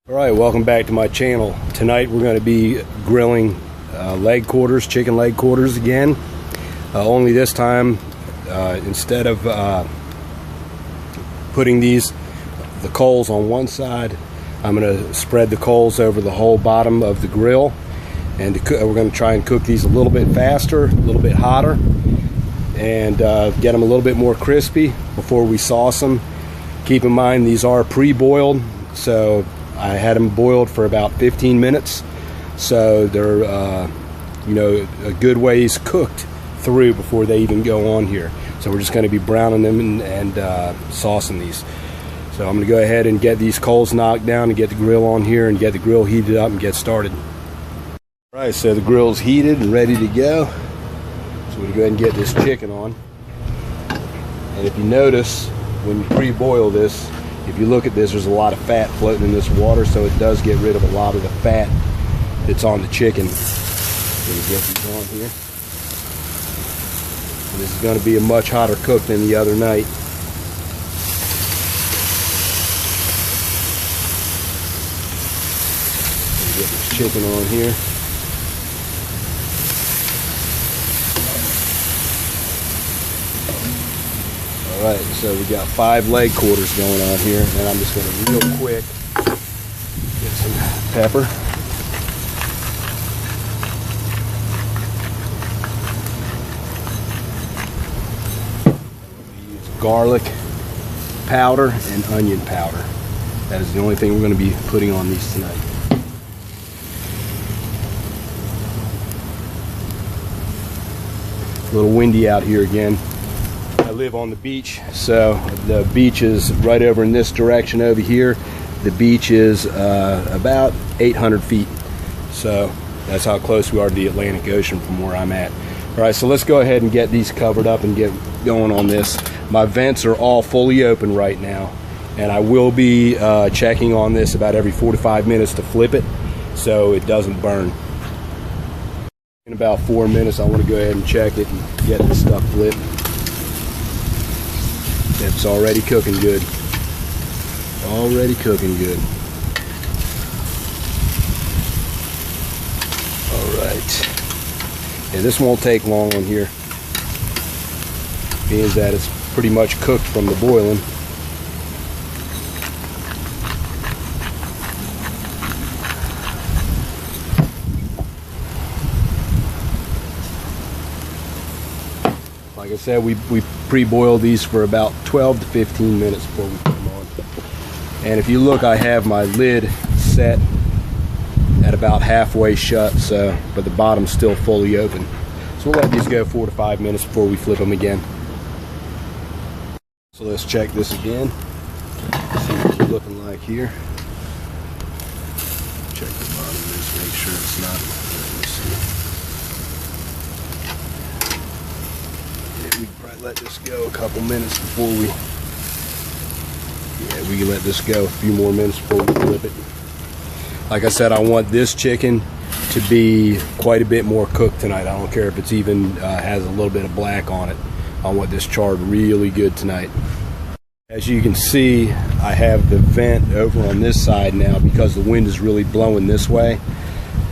Alright, welcome back to my channel. Tonight we're going to be grilling leg quarters, chicken leg quarters again. Only this time, instead of putting the coals on one side, I'm going to spread the coals over the whole bottom of the grill. And we're going to try and cook these a little bit faster, a little bit hotter, and get them a little bit more crispy before we sauce them. Keep in mind these are pre-boiled, so I had them boiled for about 15 minutes, so they're a good ways cooked through before they even go on here. So we're just going to be browning them and saucing these. So I'm going to go ahead and get these coals knocked down and get the grill on here and get the grill heated up and get started. Alright, so the grill's heated and ready to go. So we're going to go ahead and get this chicken on. And if you notice, when you pre-boil this, if you look at this, there's a lot of fat floating in this water, so it does get rid of a lot of the fat that's on the chicken. Let me get these on here. And this is going to be a much hotter cook than the other night. Let me get this chicken on here. Alright, so we got 5 leg quarters going on here, and I'm just going to real quick get some pepper. We use garlic powder and onion powder. That is the only thing we're going to be putting on these tonight. A little windy out here again. I live on the beach, so the beach is right over in this direction over here. The beach is about 800 feet, so that's how close we are to the Atlantic Ocean from where I'm at. Alright, so let's go ahead and get these covered up and get going on this. My vents are all fully open right now, and I will be checking on this about every 4 to 5 minutes to flip it so it doesn't burn. In about 4 minutes I want to go ahead and check it and get this stuff flipped. It's already cooking good. Already cooking good. Alright. Yeah, this won't take long on here, being that it's pretty much cooked from the boiling. Like I said, we pre-boil these for about 12 to 15 minutes before we put them on. And if you look, I have my lid set at about halfway shut, so but the bottom's still fully open. So we'll let these go 4 to 5 minutes before we flip them again. So let's check this again. See what it's looking like here. Check the bottom of this, make sure it's not. Let me see. We can probably let this go a couple minutes before we, we can let this go a few more minutes before we flip it. Like I said, I want this chicken to be quite a bit more cooked tonight. I don't care if it's even has a little bit of black on it. I want this charred really good tonight. As you can see, I have the vent over on this side now because the wind is really blowing this way.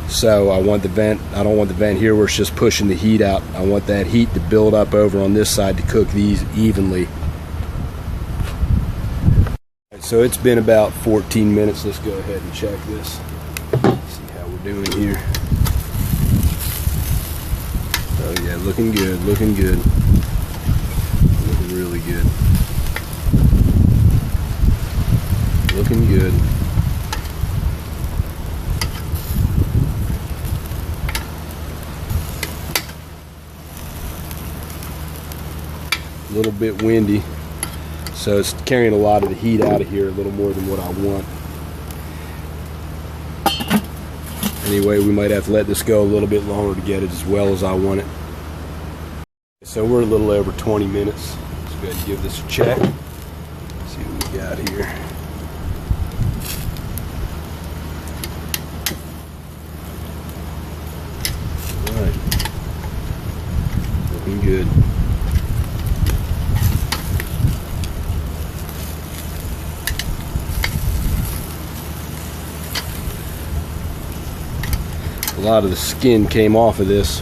So I want the vent, I don't want the vent here where it's just pushing the heat out. I want that heat to build up over on this side to cook these evenly. So it's been about 14 minutes. Let's go ahead and check this. See how we're doing here. Oh yeah, looking good, looking good. Looking really good. Looking good. A little bit windy, so it's carrying a lot of the heat out of here, a little more than what I want. Anyway, we might have to let this go a little bit longer to get it as well as I want it. So we're a little over 20 minutes. Let's go ahead and give this a check. See what we got here. All right, looking good. A lot of the skin came off of this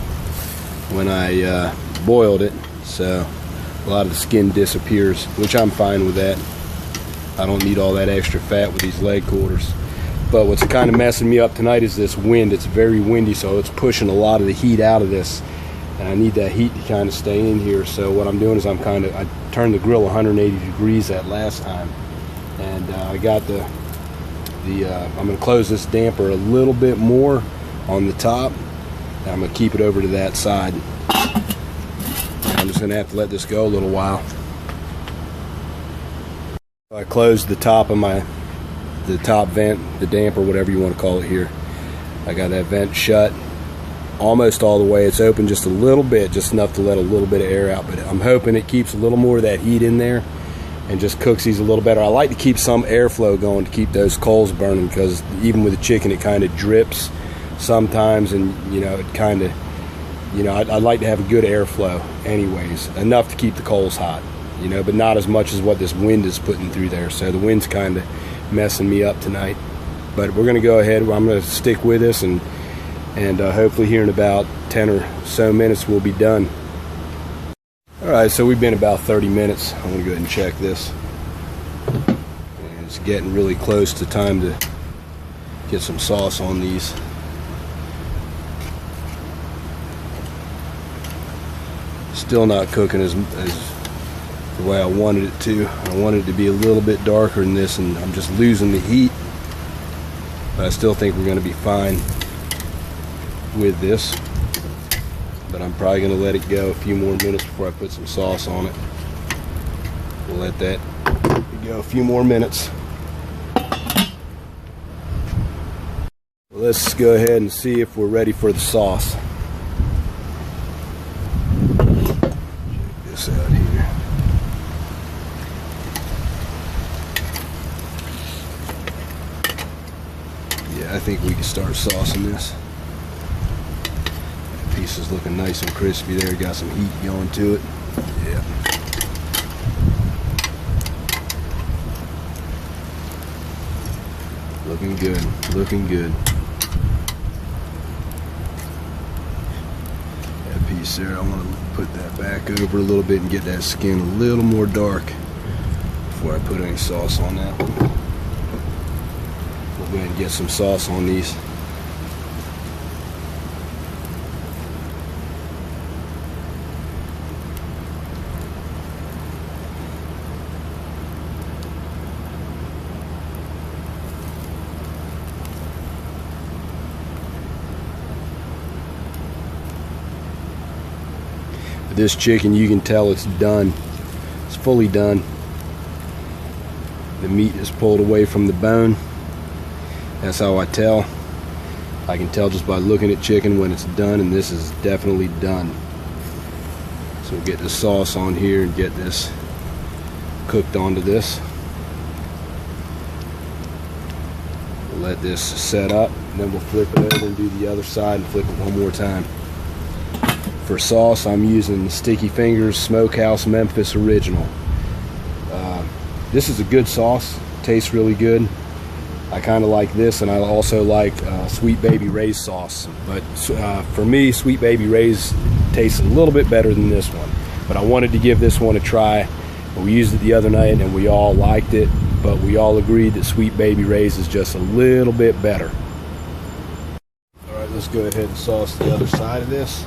when I boiled it, so a lot of the skin disappears, which I'm fine with that. I don't need all that extra fat with these leg quarters. But what's kind of messing me up tonight is this wind. It's very windy, so it's pushing a lot of the heat out of this, and I need that heat to kind of stay in here. So what I'm doing is I turned the grill 180 degrees that last time, and I got I'm going to close this damper a little bit more on the top, and I'm going to keep it over to that side. I'm just going to have to let this go a little while. I closed the top of the top vent, the damper, whatever you want to call it here. I got that vent shut almost all the way. It's open just a little bit, just enough to let a little bit of air out, but I'm hoping it keeps a little more of that heat in there and just cooks these a little better. I like to keep some airflow going to keep those coals burning, because even with the chicken it kind of drips sometimes, and you know, it kind of, you know, I'd like to have a good airflow anyways, enough to keep the coals hot, you know, but not as much as what this wind is putting through there. So the wind's kind of messing me up tonight, but we're going to go ahead. I'm going to stick with this, and hopefully here in about 10 or so minutes we'll be done. Alright, so we've been about 30 minutes. I'm going to go ahead and check this, and it's getting really close to time to get some sauce on these. Still not cooking as the way I wanted it to. I wanted it to be a little bit darker than this, and I'm just losing the heat, but I still think we're going to be fine with this. But I'm probably going to let it go a few more minutes before I put some sauce on it. We'll let that go a few more minutes. Let's go ahead and see if we're ready for the sauce. Check this out here. Yeah, I think we can start saucing this. That piece is looking nice and crispy there. Got some heat going to it. Yeah. Looking good. Looking good. That piece there, I want to put that back over a little bit and get that skin a little more dark before I put any sauce on that one. We'll go ahead and get some sauce on these. This chicken, you can tell it's done. It's fully done. The meat is pulled away from the bone. That's how I tell. I can tell just by looking at chicken when it's done, and this is definitely done. So we'll get the sauce on here and get this cooked onto this. We'll let this set up, and then we'll flip it over and do the other side and flip it one more time. For sauce, I'm using Sticky Fingers Smokehouse Memphis Original. This is a good sauce. Tastes really good. I kind of like this, and I also like Sweet Baby Ray's sauce. But for me, Sweet Baby Ray's tastes a little bit better than this one. But I wanted to give this one a try. We used it the other night, and we all liked it. But we all agreed that Sweet Baby Ray's is just a little bit better. All right, let's go ahead and sauce the other side of this.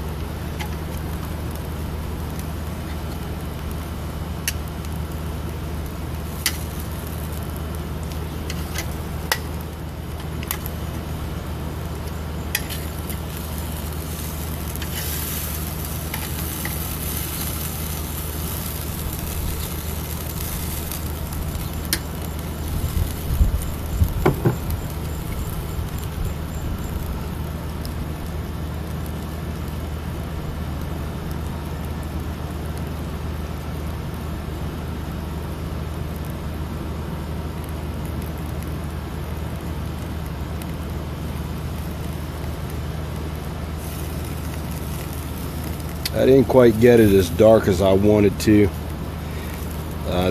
I didn't quite get it as dark as I wanted to.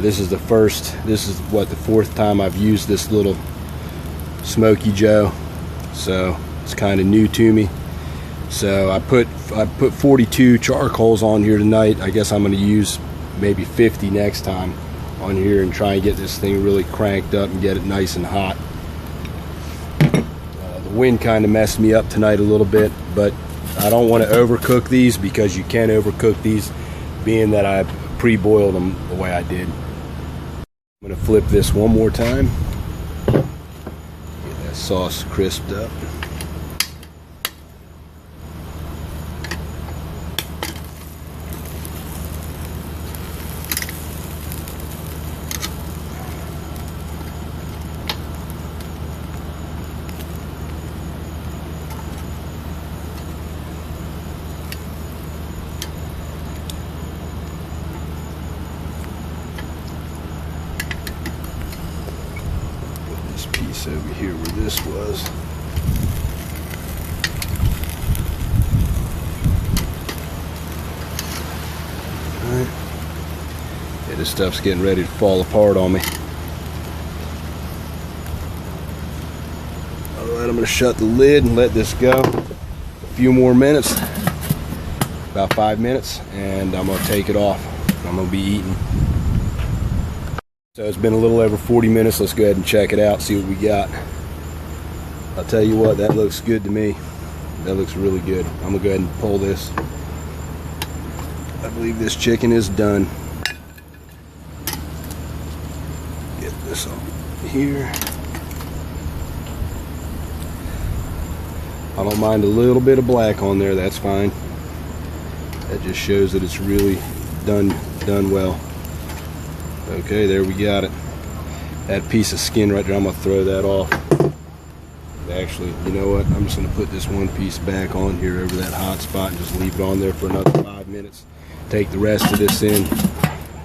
This is the fourth time I've used this little Smokey Joe, so it's kind of new to me. So I put 42 charcoals on here tonight. I guess I'm going to use maybe 50 next time on here and try and get this thing really cranked up and get it nice and hot. The wind kind of messed me up tonight a little bit, but I don't want to overcook these, because you can overcook these, being that I pre-boiled them the way I did. I'm going to flip this one more time. Get that sauce crisped up. Piece over here where this was. Alright. Yeah, this stuff's getting ready to fall apart on me. Alright, I'm going to shut the lid and let this go a few more minutes, about 5 minutes, and I'm going to take it off. I'm going to be eating. So it's been a little over 40 minutes. Let's go ahead and check it out, see what we got. I'll tell you what, that looks good to me. That looks really good. I'm gonna go ahead and pull this. I believe this chicken is done. Get this on here. I don't mind a little bit of black on there, that's fine. That just shows that it's really done well. Okay, there we got it. That piece of skin right there, I'm gonna throw that off. Actually, you know what? I'm just gonna put this one piece back on here over that hot spot and just leave it on there for another 5 minutes. Take the rest of this in.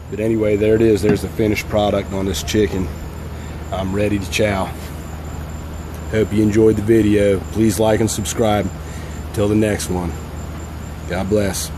But anyway, there it is. There's the finished product on this chicken. I'm ready to chow. Hope you enjoyed the video. Please like and subscribe. Till the next one. God bless.